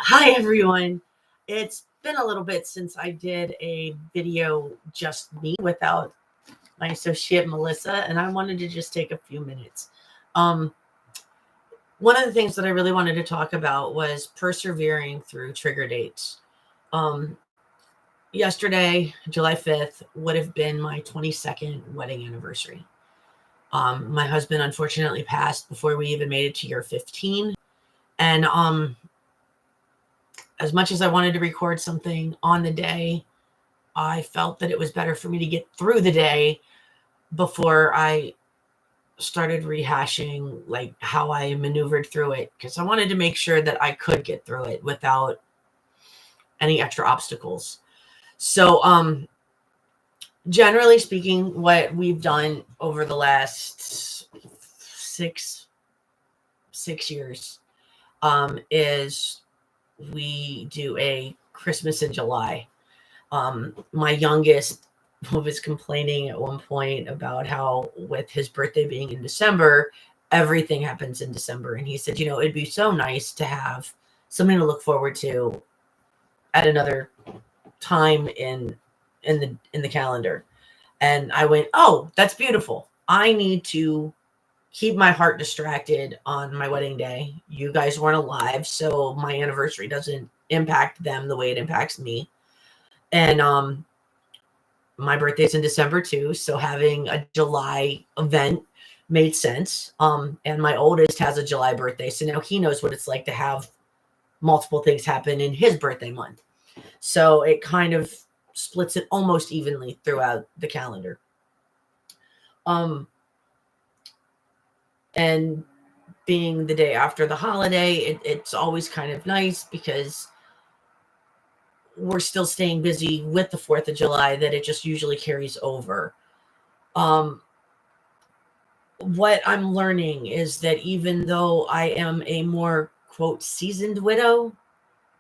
Hi, everyone. It's been a little bit since I did a video just me without my associate Melissa, and I wanted to just take a few minutes. Um, One of the things that I really wanted to talk about was persevering through trigger dates. Um, Yesterday, July 5th, would have been my 22nd wedding anniversary. My husband unfortunately passed before we even made it to year 15. And as much as I wanted to record something on the day, I felt that it was better for me to get through the day before I started rehashing like how I maneuvered through it, because I wanted to make sure that I could get through it without any extra obstacles. So generally speaking, what we've done over the last six years is we do a Christmas in July. My youngest was complaining at one point about how, with his birthday being in December, everything happens in December. And he said, it'd be so nice to have something to look forward to at another time in the calendar. And I went, oh, that's beautiful. I need to keep my heart distracted on my wedding day. You guys weren't alive, so my anniversary doesn't impact them the way it impacts me. And my birthday's in December too, so having a July event made sense. And my oldest has a July birthday, so now he knows what it's like to have multiple things happen in his birthday month. So it kind of splits it almost evenly throughout the calendar. And being the day after the holiday, it's always kind of nice because we're still staying busy with the 4th of July, that it just usually carries over. What I'm learning is that even though I am a more, quote, seasoned widow,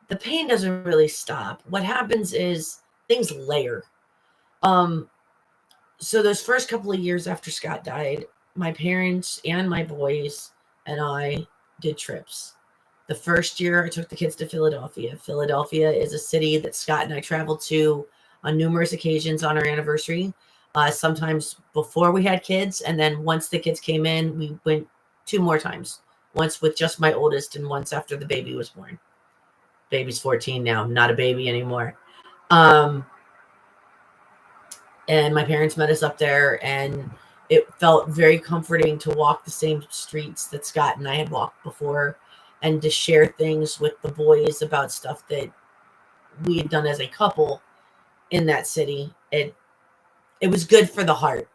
the pain doesn't really stop. What happens is things layer. Um, so those first couple of years after Scott died, my parents and my boys and I did trips. The first year I took the kids to Philadelphia. Philadelphia is a city that Scott and I traveled to on numerous occasions on our anniversary. Sometimes before we had kids, and then once the kids came in, we went 2 more times. Once with just my oldest, and once after the baby was born. Baby's 14 now, not a baby anymore. Um, and my parents met us up there, and it felt very comforting to walk the same streets that Scott and I had walked before, and to share things with the boys about stuff that we had done as a couple in that city. It was good for the heart.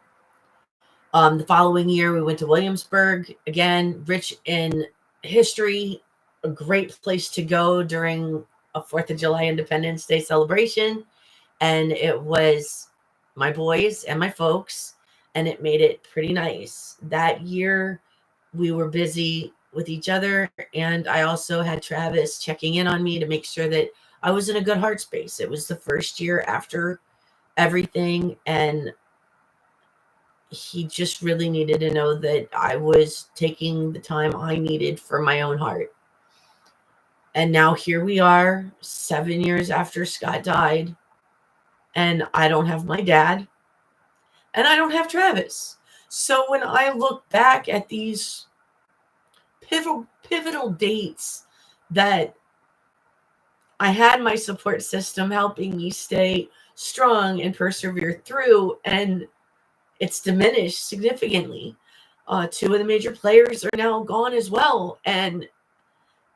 The following year, we went to Williamsburg, again, rich in history, a great place to go during a 4th of July Independence Day celebration. And it was my boys and my folks, and it made it pretty nice. That year, we were busy with each other, and I also had Travis checking in on me to make sure that I was in a good heart space. It was the first year after everything, and he just really needed to know that I was taking the time I needed for my own heart. And now here we are, 7 years after Scott died, and I don't have my dad, and I don't have Travis. So when I look back at these pivotal dates that I had my support system helping me stay strong and persevere through, and it's diminished significantly. Two of the major players are now gone as well, and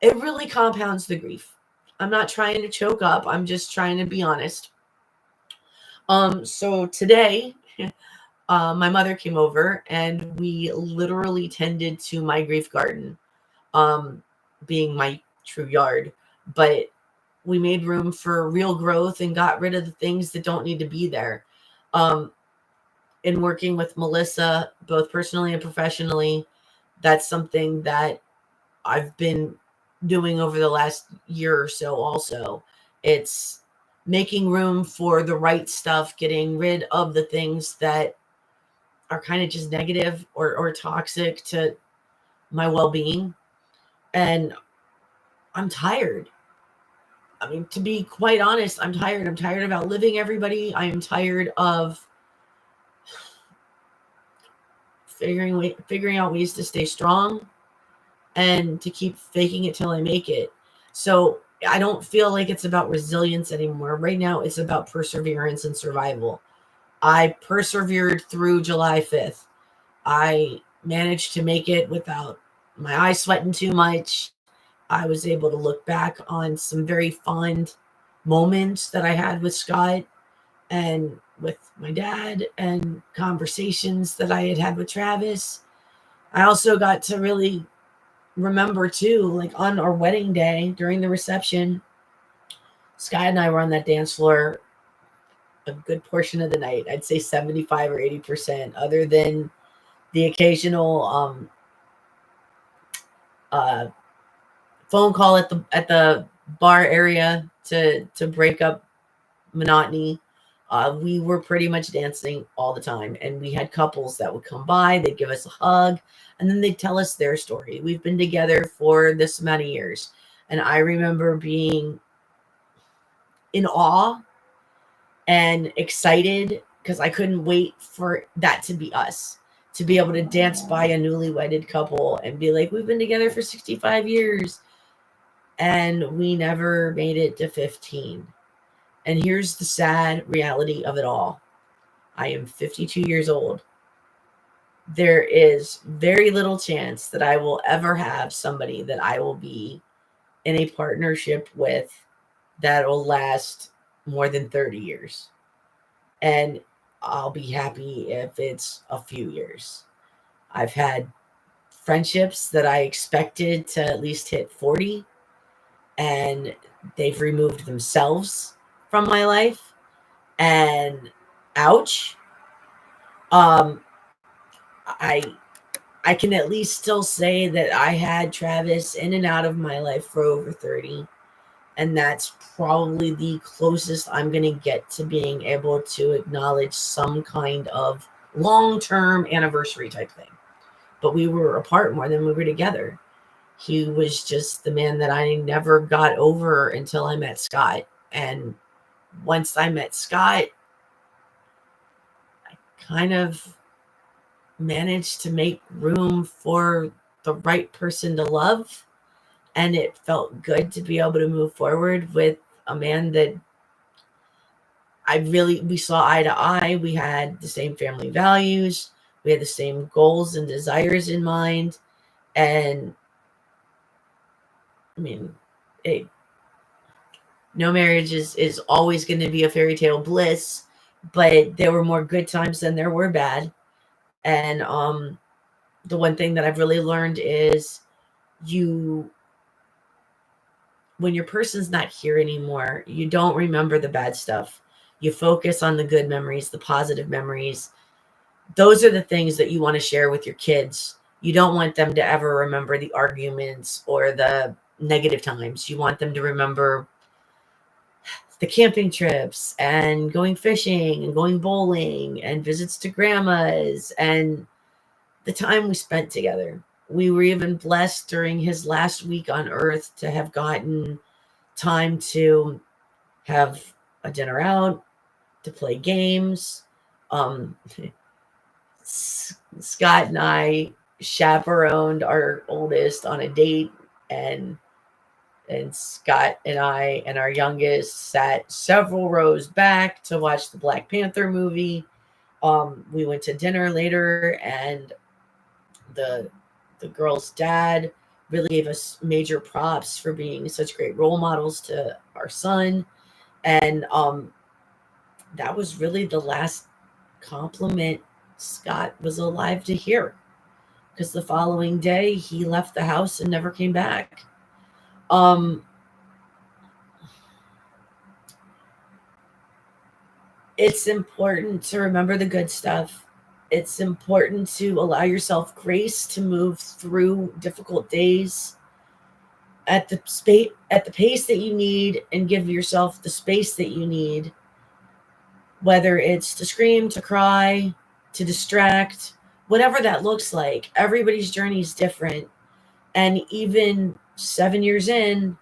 it really compounds the grief. I'm not trying to choke up. I'm just trying to be honest. So today, my mother came over, and we literally tended to my grief garden, being my true yard. But we made room for real growth and got rid of the things that don't need to be there. In working with Melissa, both personally and professionally, that's something that I've been doing over the last year or so also. It's making room for the right stuff, getting rid of the things that are kind of just negative or toxic to my well-being. And I'm tired. I mean, to be quite honest, I'm tired. I'm tired of outliving everybody. I am tired of figuring out ways to stay strong and to keep faking it till I make it. So I don't feel like it's about resilience anymore. Right now, it's about perseverance and survival. I persevered through July 5th. I managed to make it without my eyes sweating too much. I was able to look back on some very fond moments that I had with Scott and with my dad and conversations that I had had with Travis. I also got to really remember too, like on our wedding day during the reception, Sky and I were on that dance floor a good portion of the night. I'd say 75 or 80%, other than the occasional uh, phone call at the bar area to break up monotony. We were pretty much dancing all the time, and we had couples that would come by. They'd give us a hug, and then they'd tell us their story. We've been together for this many years, and I remember being in awe and excited because I couldn't wait for that to be us, to be able to dance by a newly wedded couple and be like, we've been together for 65 years and we never made it to 15. And here's the sad reality of it all. I am 52 years old. There is very little chance that I will ever have somebody that I will be in a partnership with that will last more than 30 years. And I'll be happy if it's a few years. I've had friendships that I expected to at least hit 40, and they've removed themselves from my life. And ouch. Um, I I can at least still say that I had Travis in and out of my life for over 30. And that's probably the closest I'm going to get to being able to acknowledge some kind of long term anniversary type thing. But we were apart more than we were together. He was just the man that I never got over until I met Scott. And once I met Scott, I kind of managed to make room for the right person to love. And it felt good to be able to move forward with a man that we saw eye to eye. We had the same family values. We had the same goals and desires in mind. And I mean, it, no marriage is always going to be a fairy tale bliss, but there were more good times than there were bad. And the one thing that I've really learned is you when your person's not here anymore, you don't remember the bad stuff. You focus on the good memories, the positive memories. Those are the things that you want to share with your kids. You don't want them to ever remember the arguments or the negative times. You want them to remember the camping trips and going fishing and going bowling and visits to grandma's and the time we spent together. We were even blessed during his last week on earth to have gotten time to have a dinner out, to play games. Um, Scott and I chaperoned our oldest on a date, and Scott and I and our youngest sat several rows back to watch the Black Panther movie. We went to dinner later, and the the girl's dad really gave us major props for being such great role models to our son. And that was really the last compliment Scott was alive to hear, because the following day he left the house and never came back. Um, it's important to remember the good stuff. It's important to allow yourself grace to move through difficult days at the pace that you need, and give yourself the space that you need, whether it's to scream, to cry, to distract, whatever that looks like. Everybody's journey is different. And even 7 years in,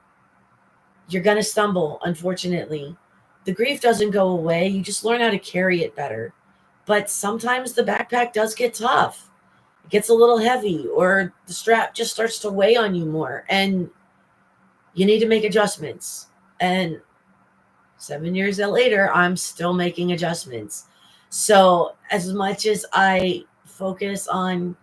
You're going to stumble, unfortunately. The grief doesn't go away. You just learn how to carry it better. But sometimes the backpack does get tough. It gets a little heavy, or the strap just starts to weigh on you more, and you need to make adjustments. And 7 years later, I'm still making adjustments. So, as much as I focus on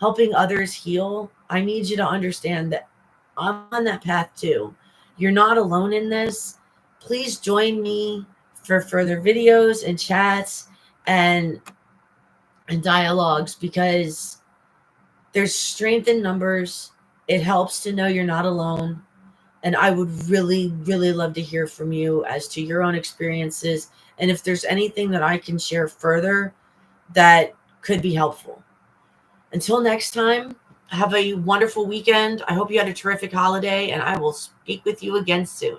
helping others heal, I need you to understand that I'm on that path too. You're not alone in this. Please join me for further videos and chats and dialogues, because there's strength in numbers. It helps to know you're not alone. And I would really, really love to hear from you as to your own experiences, and if there's anything that I can share further that could be helpful. Until next time, have a wonderful weekend. I hope you had a terrific holiday, and I will speak with you again soon.